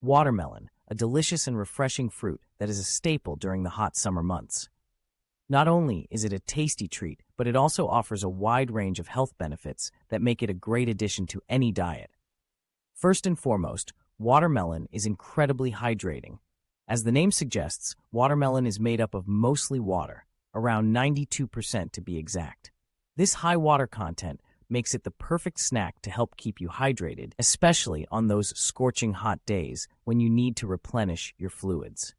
Watermelon, a delicious and refreshing fruit that is a staple during the hot summer months. Not only is it a tasty treat, but it also offers a wide range of health benefits that make it a great addition to any diet. First and foremost, watermelon is incredibly hydrating. As the name suggests, watermelon is made up of mostly water, around 92% to be exact. This high water content makes it the perfect snack to help keep you hydrated, especially on those scorching hot days when you need to replenish your fluids.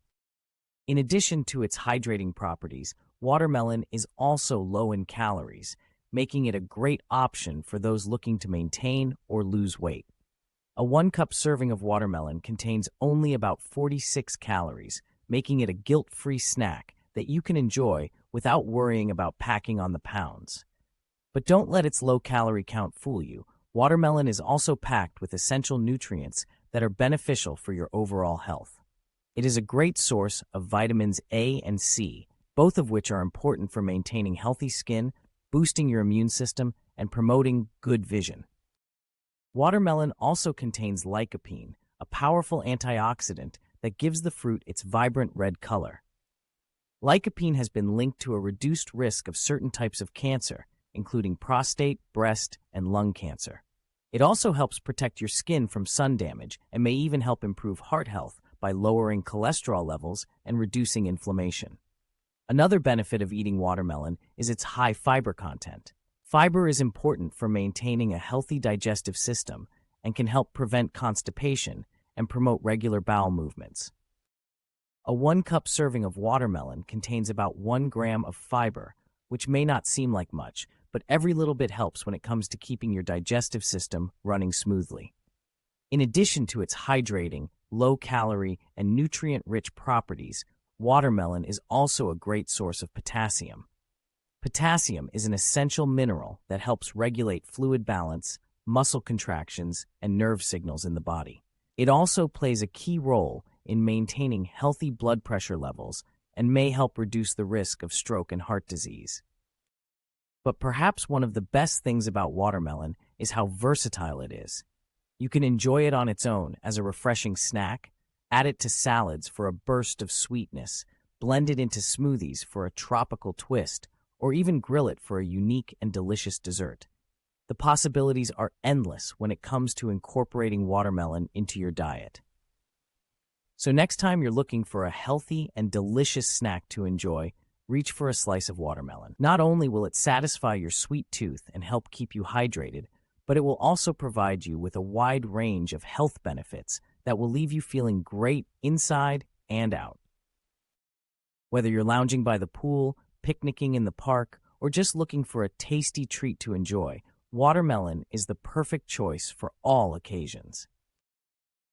In addition to its hydrating properties, watermelon is also low in calories, making it a great option for those looking to maintain or lose weight. A 1-cup serving of watermelon contains only about 46 calories, making it a guilt-free snack that you can enjoy without worrying about packing on the pounds. But don't let its low calorie count fool you. Watermelon is also packed with essential nutrients that are beneficial for your overall health. It is a great source of vitamins A and C, both of which are important for maintaining healthy skin, boosting your immune system, and promoting good vision. Watermelon also contains lycopene, a powerful antioxidant that gives the fruit its vibrant red color. Lycopene has been linked to a reduced risk of certain types of cancer, including prostate, breast, and lung cancer. It also helps protect your skin from sun damage and may even help improve heart health by lowering cholesterol levels and reducing inflammation. Another benefit of eating watermelon is its high fiber content. Fiber is important for maintaining a healthy digestive system and can help prevent constipation and promote regular bowel movements. A 1-cup serving of watermelon contains about 1 gram of fiber, which may not seem like much, but every little bit helps when it comes to keeping your digestive system running smoothly. In addition to its hydrating, low-calorie, and nutrient-rich properties, watermelon is also a great source of potassium. Potassium is an essential mineral that helps regulate fluid balance, muscle contractions, and nerve signals in the body. It also plays a key role in maintaining healthy blood pressure levels and may help reduce the risk of stroke and heart disease. But perhaps one of the best things about watermelon is how versatile it is. You can enjoy it on its own as a refreshing snack, add it to salads for a burst of sweetness, blend it into smoothies for a tropical twist, or even grill it for a unique and delicious dessert. The possibilities are endless when it comes to incorporating watermelon into your diet. So next time you're looking for a healthy and delicious snack to enjoy, reach for a slice of watermelon. Not only will it satisfy your sweet tooth and help keep you hydrated, but it will also provide you with a wide range of health benefits that will leave you feeling great inside and out. Whether you're lounging by the pool, picnicking in the park, or just looking for a tasty treat to enjoy, watermelon is the perfect choice for all occasions.